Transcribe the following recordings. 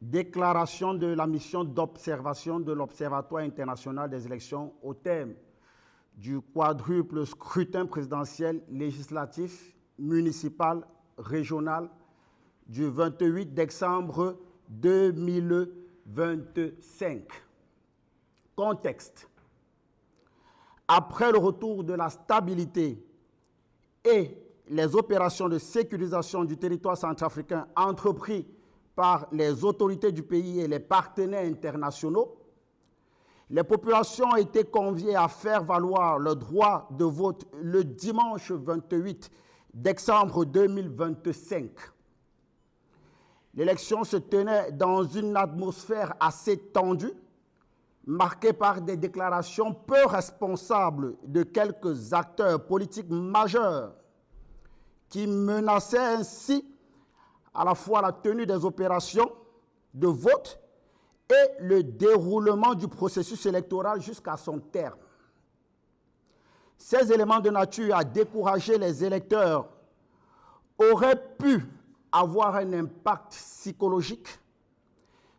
Déclaration de la mission d'observation de l'Observatoire international des élections au thème du quadruple scrutin présidentiel, législatif, municipal, régional du 28 décembre 2025. Contexte. Après le retour de la stabilité et les opérations de sécurisation du territoire centrafricain entrepris par les autorités du pays et les partenaires internationaux, les populations ont été conviées à faire valoir le droit de vote le dimanche 28 décembre 2025. L'élection se tenait dans une atmosphère assez tendue, marquée par des déclarations peu responsables de quelques acteurs politiques majeurs qui menaçaient ainsi à la fois la tenue des opérations de vote et le déroulement du processus électoral jusqu'à son terme. Ces éléments de nature à décourager les électeurs auraient pu avoir un impact psychologique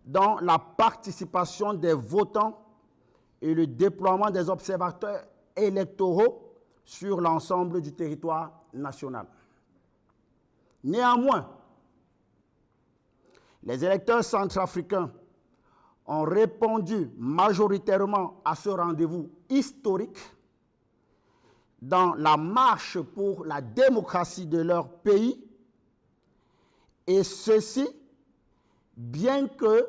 dans la participation des votants et le déploiement des observateurs électoraux sur l'ensemble du territoire national. Néanmoins, les électeurs centrafricains ont répondu majoritairement à ce rendez-vous historique dans la marche pour la démocratie de leur pays, et ceci bien que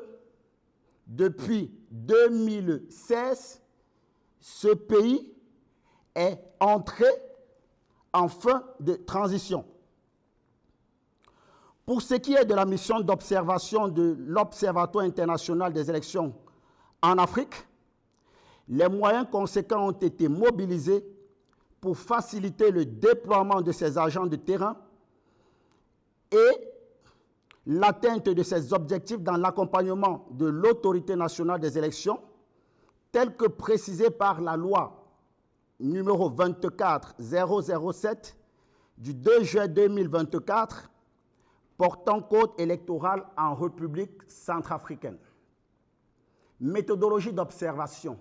depuis 2016, ce pays est entré en fin de transition. Pour ce qui est de la mission d'observation de l'Observatoire international des élections en Afrique, les moyens conséquents ont été mobilisés pour faciliter le déploiement de ces agents de terrain et l'atteinte de ces objectifs dans l'accompagnement de l'autorité nationale des élections, tel que précisé par la loi numéro 24-007 du 2 juin 2024 portant code électoral en République centrafricaine. Méthodologie d'observation.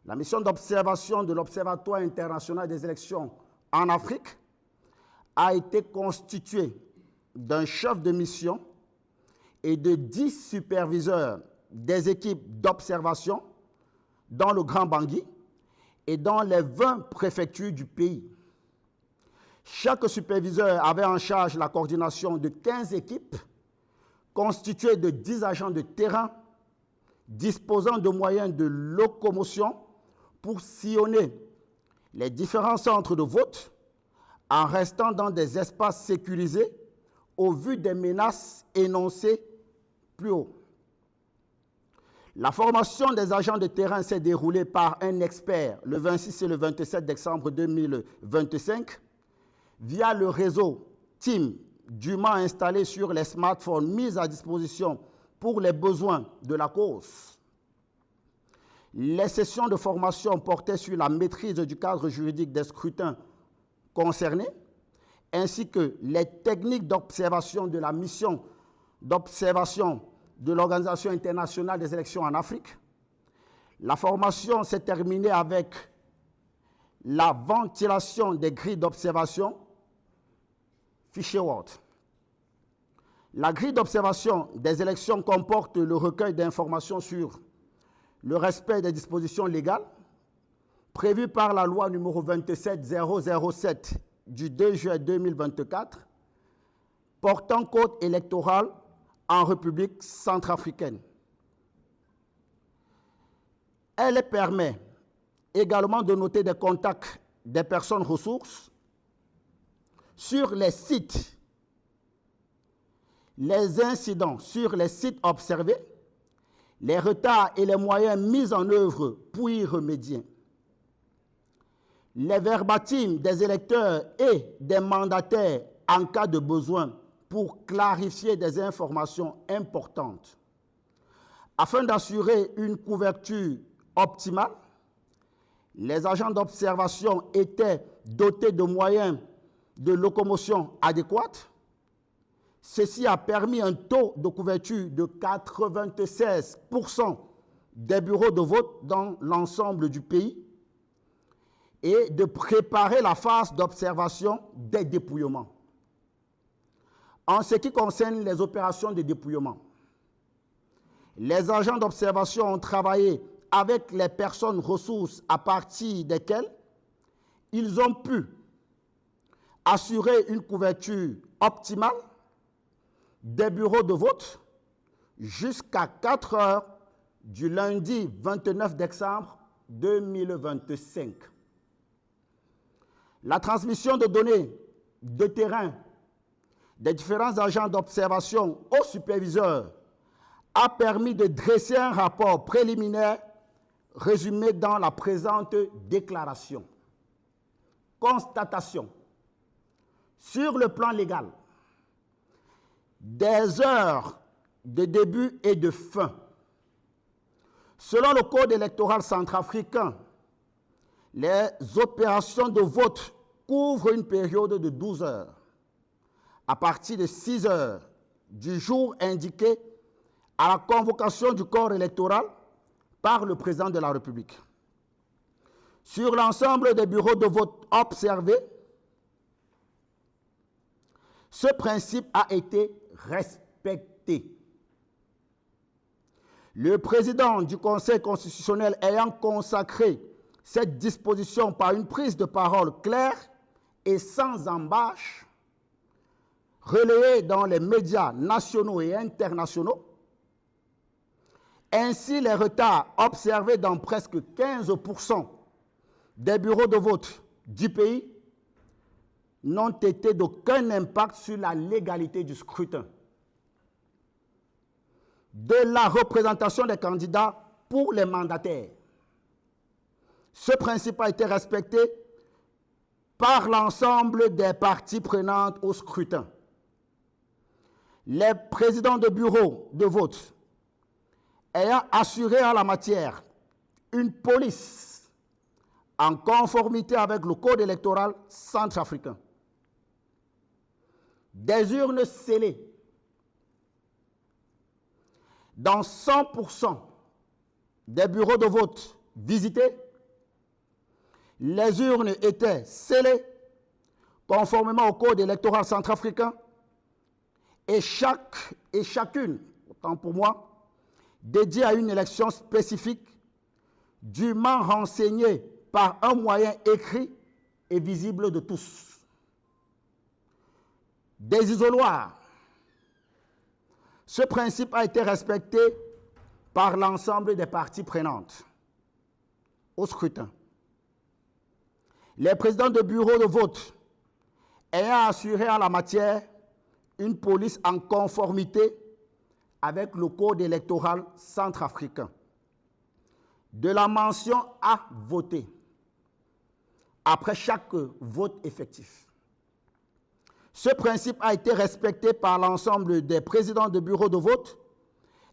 La mission d'observation de l'Observatoire international des élections en Afrique a été constituée d'un chef de mission et de 10 superviseurs des équipes d'observation dans le Grand Bangui et dans les 20 préfectures du pays. Chaque superviseur avait en charge la coordination de 15 équipes constituées de 10 agents de terrain disposant de moyens de locomotion pour sillonner les différents centres de vote en restant dans des espaces sécurisés au vu des menaces énoncées plus haut. La formation des agents de terrain s'est déroulée par un expert le 26 et le 27 décembre 2025 via le réseau Team dûment installé sur les smartphones mis à disposition pour les besoins de la cause. Les sessions de formation portaient sur la maîtrise du cadre juridique des scrutins concernés, ainsi que les techniques d'observation de la mission d'observation de l'Organisation internationale des élections en Afrique. La formation s'est terminée avec la ventilation des grilles d'observation Fichier Word. La grille d'observation des élections comporte le recueil d'informations sur le respect des dispositions légales prévues par la loi numéro 27-007 du 2 juin 2024 portant code électoral en République centrafricaine. Elle permet également de noter des contacts des personnes ressources sur les sites, les incidents sur les sites observés, les retards et les moyens mis en œuvre pour y remédier. Les verbatims des électeurs et des mandataires en cas de besoin pour clarifier des informations importantes. Afin d'assurer une couverture optimale, les agents d'observation étaient dotés de moyens de locomotion adéquats, Ceci a permis un taux de couverture de 96% des bureaux de vote dans l'ensemble du pays et de préparer la phase d'observation des dépouillements. En ce qui concerne les opérations de dépouillement, les agents d'observation ont travaillé avec les personnes ressources à partir desquelles ils ont pu assurer une couverture optimale des bureaux de vote jusqu'à 4 heures du lundi 29 décembre 2025. La transmission de données de terrain des différents agents d'observation aux superviseurs a permis de dresser un rapport préliminaire résumé dans la présente déclaration. Constatation. Sur le plan légal, des heures de début et de fin. Selon le Code électoral centrafricain, les opérations de vote couvrent une période de 12 heures, à partir de 6 heures du jour indiqué à la convocation du corps électoral par le président de la République. Sur l'ensemble des bureaux de vote observés, ce principe a été respecté. Le président du Conseil constitutionnel ayant consacré cette disposition par une prise de parole claire et sans embâche, relayée dans les médias nationaux et internationaux, ainsi les retards observés dans presque 15% des bureaux de vote du pays n'ont été d'aucun impact sur la légalité du scrutin, de la représentation des candidats pour les mandataires. Ce principe a été respecté par l'ensemble des parties prenantes au scrutin. Les présidents de bureaux de vote ayant assuré en la matière une police en conformité avec le Code électoral centrafricain, des urnes scellées dans 100% des bureaux de vote visités, les urnes étaient scellées conformément au Code électoral centrafricain et chacune, autant pour moi, dédiée à une élection spécifique, dûment renseignée par un moyen écrit et visible de tous. Des isoloirs. Ce principe a été respecté par l'ensemble des parties prenantes au scrutin. Les présidents de bureaux de vote ayant assuré en la matière une police en conformité avec le Code électoral centrafricain, de la mention à voter après chaque vote effectif. Ce principe a été respecté par l'ensemble des présidents de bureaux de vote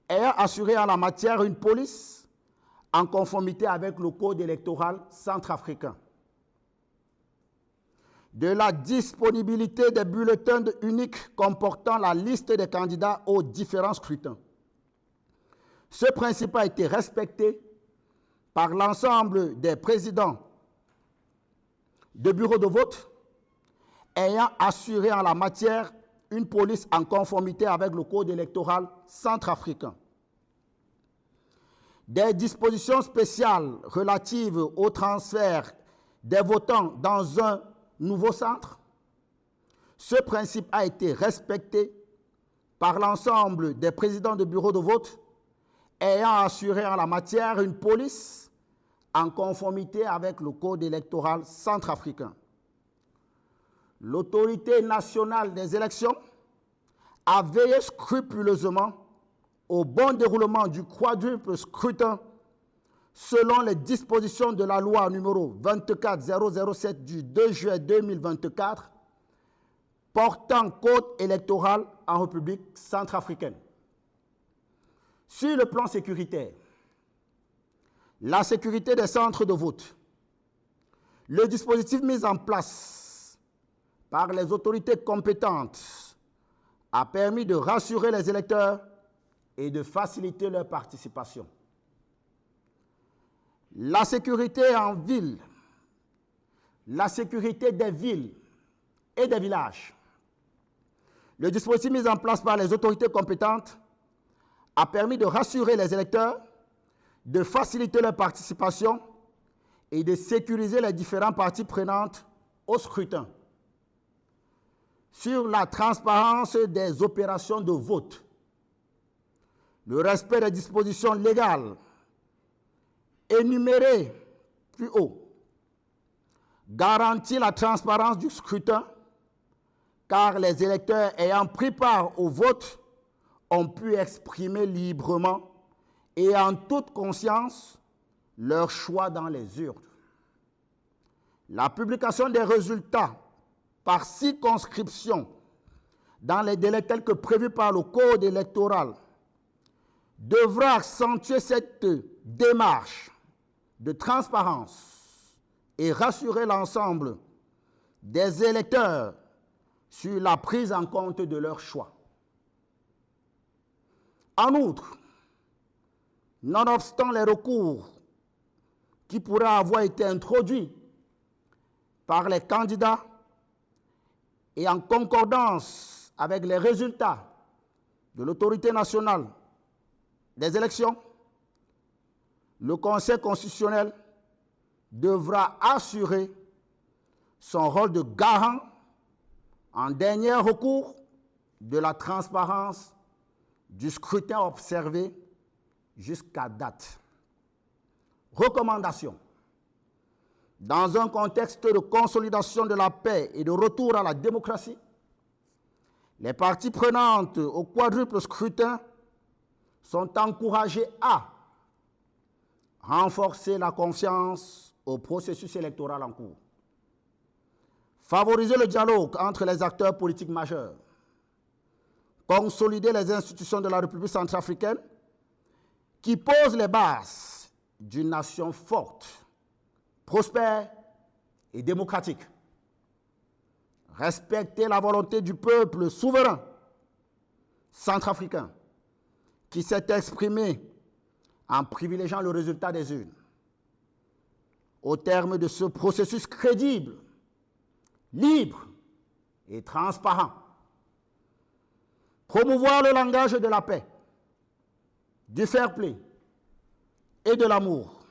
ayant assuré en la matière une police en conformité avec le Code électoral centrafricain, de la disponibilité des bulletins uniques comportant la liste des candidats aux différents scrutins. Ce principe a été respecté par l'ensemble des présidents de bureaux de vote ayant assuré en la matière une police en conformité avec le Code électoral centrafricain. Des dispositions spéciales relatives au transfert des votants dans un nouveau centre. Ce principe a été respecté par l'ensemble des présidents de bureaux de vote ayant assuré en la matière une police en conformité avec le Code électoral centrafricain. L'autorité nationale des élections a veillé scrupuleusement au bon déroulement du quadruple scrutin selon les dispositions de la loi numéro 24007 du 2 juillet 2024 portant code électoral en République centrafricaine. Sur le plan sécuritaire, la sécurité des centres de vote, le dispositif mis en place par les autorités compétentes a permis de rassurer les électeurs et de faciliter leur participation. La sécurité en ville, la sécurité des villes et des villages. Le dispositif mis en place par les autorités compétentes a permis de rassurer les électeurs, de faciliter leur participation et de sécuriser les différentes parties prenantes au scrutin. Sur la transparence des opérations de vote, le respect des dispositions légales énumérées plus haut garantit la transparence du scrutin car les électeurs ayant pris part au vote ont pu exprimer librement et en toute conscience leur choix dans les urnes. La publication des résultats par circonscription dans les délais tels que prévus par le Code électoral devra accentuer cette démarche de transparence et rassurer l'ensemble des électeurs sur la prise en compte de leurs choix. En outre, nonobstant les recours qui pourraient avoir été introduits par les candidats et en concordance avec les résultats de l'autorité nationale des élections, le Conseil constitutionnel devra assurer son rôle de garant en dernier recours de la transparence du scrutin observé jusqu'à date. Recommandation. Dans un contexte de consolidation de la paix et de retour à la démocratie, les parties prenantes au quadruple scrutin sont encouragées à renforcer la confiance au processus électoral en cours, favoriser le dialogue entre les acteurs politiques majeurs, consolider les institutions de la République centrafricaine qui posent les bases d'une nation forte, prospère et démocratique. Respecter la volonté du peuple souverain centrafricain qui s'est exprimé en privilégiant le résultat des urnes. Au terme de ce processus crédible, libre et transparent, promouvoir le langage de la paix, du fair play et de l'amour.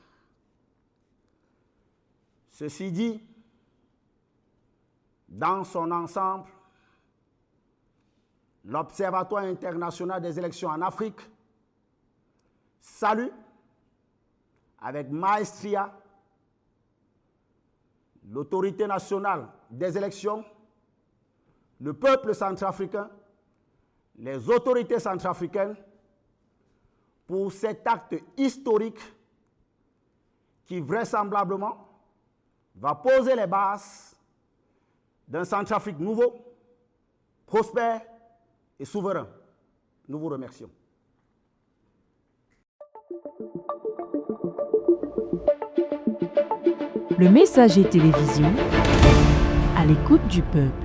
Ceci dit, dans son ensemble, l'Observatoire international des élections en Afrique salue avec maestria l'autorité nationale des élections, le peuple centrafricain, les autorités centrafricaines pour cet acte historique qui vraisemblablement va poser les bases d'un Centrafrique nouveau, prospère et souverain. Nous vous remercions. Le Messager télévision, à l'écoute du peuple.